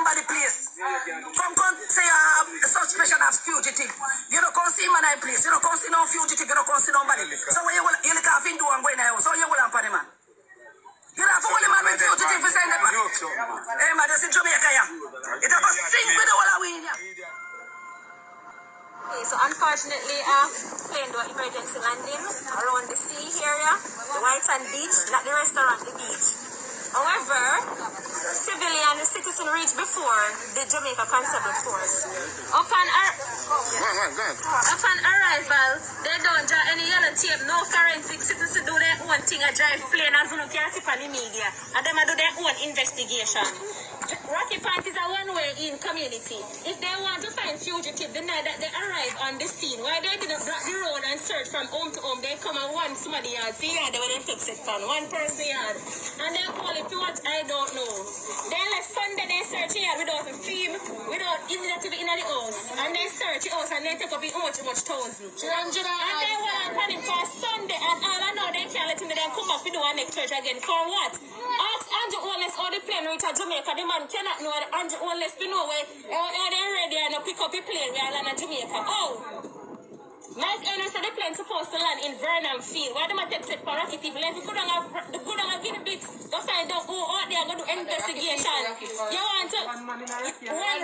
somebody place. Come say you have a suspicion of fugitive. You don't come see man I place. You don't come see no fugitive. You don't come see nobody. So when you look at him do and go in the house, so you will have man. You don't have to man with fugitive for saying that. Hey man, this is Jamaica. It have a sing with the whole of we. Okay, so unfortunately, plane do emergency landing around the sea area, the White Sand Beach, not the restaurant, the beach. However, civilian citizen reached before the Jamaica Constable Force. Upon arrival, they don't draw any yellow tape, no forensic citizens do their own thing, a drive plane as you know, can see on the media, and them do their own investigation. Rocky Point is a one-way in community. If they want to find fugitive the night that they arrive on the scene, why they didn't block the road and search from home to home, they come and one somebody yard, see yard where they fix it from, one person yard, and they call it to what I don't know. Then last Sunday they search here without a film, without initiative in the house, and they search the house and they take up it much thousand. And they want to him for Sunday, and all I know they can't let him then come back to do a next search again. For what? Ask Andrew Wallace how the plane reach Jamaica. The man cannot know Andrew Wallace to know where they're ready and pick up the plane where I land in Jamaica. Oh! Mike Ernest said the plane supposed to land in Vernon Field. Why do I take for Rocky people? If you could have given bits to find out who out there going to do investigation. You want to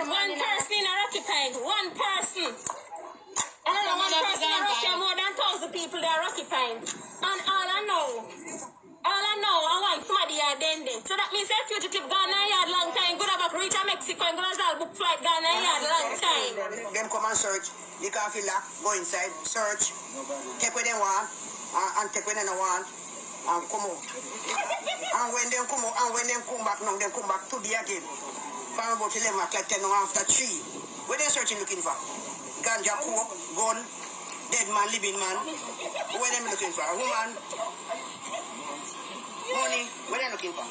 one person in a Rocky Point, one person. I don't know, one person in Rocky, more than 1,000 people there are Rocky Point. And all I know, I want somebody here then. So that means that fugitive gone a yard long time, go back reach Mexico and go to book flight gone a yard long time. Them come and search, the coffee lock, go inside, search, take what they want, and take what they don't want, and come out. And when they come out, and when they come back now, they come back to the again. From about 11 o'clock, 10 after 3. What they searching looking for? Ganja, coke, gun, dead man, living man. What they looking for? A woman. Money, what are they looking for?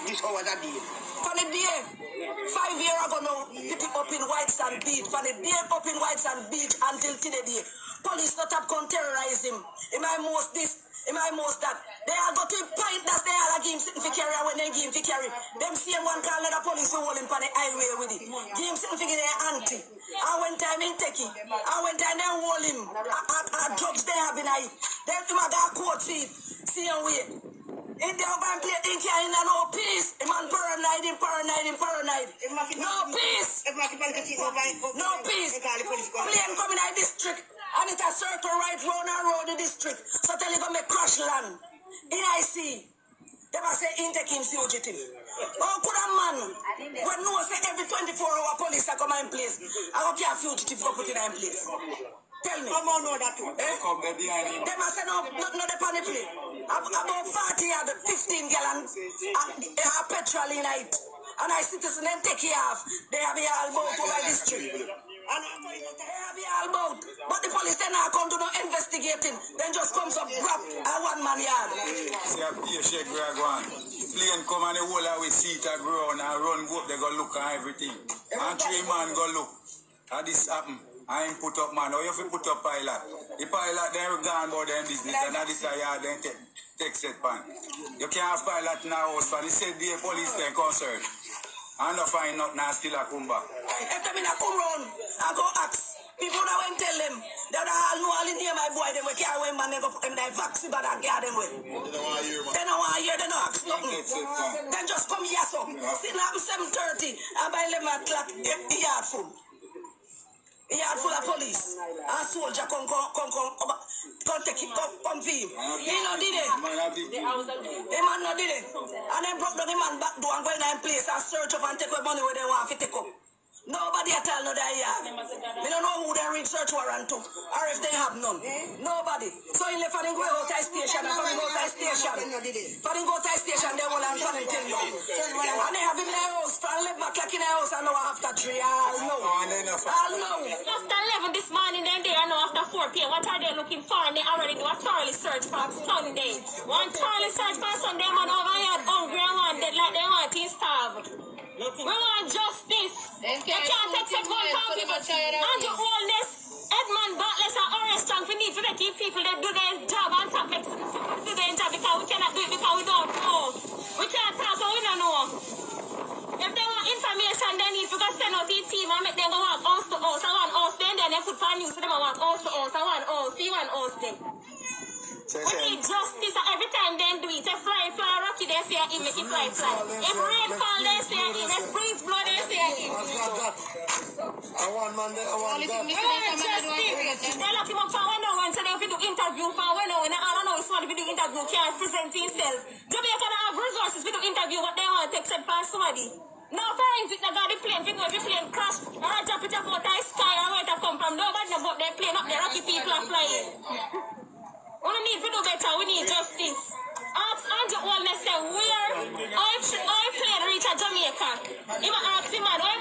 This how was that day? For the day, 5 years ago now, it up in White Sand Beach. For the day up in White Sand Beach until today, police not have come terrorize him. He might most this, he might most that. They are got to point that they are game sitting for carry when they game for carry. Them same one call the police to hold him on the highway with it. Game sitting for their auntie. And when time in take it, and when time they hold him, drugs they have been high. Then him a got court seat, see him wait. In the urban play, in Canada, no peace. A man paranoid. No peace. No peace. Plane coming out district, and it a circle right round the district. So tell you go make crash land. In IC, they must say intake him fugitive. Oh, could a man, when no say every 24-hour police are come in place, I go care fugitive go put in place. Tell me. Come on, know that too. They must say no, not the panic play. About 40 or 15 gallon they have petrol in it. And I citizens them take it off. They have a all boat over the street. And they have a all boat. But the police then not come to no investigating. Then just comes up grab a one-man yard. See a shake where I go on. Plane come and the whole of we seat a ground and run go up, they go look at everything. And 3 man go look. How this happen? I ain't put up man. How you have to put up pilot? The pilot then gone about them business and that is a yard then take set pan. You can't have pilot in a house for the said the police then concern. And not find nothing and still a come back. If them in a come round, I go ask. People that went tell them that I know all in here my boy them we can't win man they go put them in the vaccine but I get them with. They don't want to hear, they don't ask nothing. Then just come here so. Sit up 7:30 and by 11 o'clock the yard full. A yard full of police. And soldier come take him, come for him. He no did it. The man no did it. And then broke down the man back door and go in that place and search up and take away money where they want to take up. Nobody at all know that yard. We don't know who they read search warrant to, or if they have none. Nobody. So he left for the go out to station and for the go to station. For the go to station, they will and for the tell you. And they have him in the house, for 11 o'clock in the house, and now after 3, all know. All know. After 11 this morning, then they are now after 4 p.m. What are they looking for? And they already do a thoroughly search for Sunday. One thoroughly search for Sunday, man over here hungry and want dead like they want to starve. We want justice. You can't take one pound people. And your oldness, Edmund Bartless and Orange Strong, we need to make people that do their job and talk make do their job because we cannot do it because we don't know. We can't talk so we don't know. If they want information, they need to go team and make them go walk house to house. I want house then they put for news so them walk house to house. I want house. See one house then. We need justice every time they do it. If fly, rocky, they say him, make it fly. If rain fall, they say him. If breeze blow, they say him. I want man, I want that. Justice. They lock him up for 1 hour and say they do interview for 1 hour. And all I know is one if you do interview can't present himself. Jamaica don't have resources to do interview what they want to except for somebody. Now forensic, they got the plane, people if the plane crash, or I drop it up out of the sky, or where it come from. Nobody know about their plane up there, rocky people are flying. We need to do better, we need justice. Ask Andrew Wellness where oil plane reach a Jamaica. Even ask him, man, where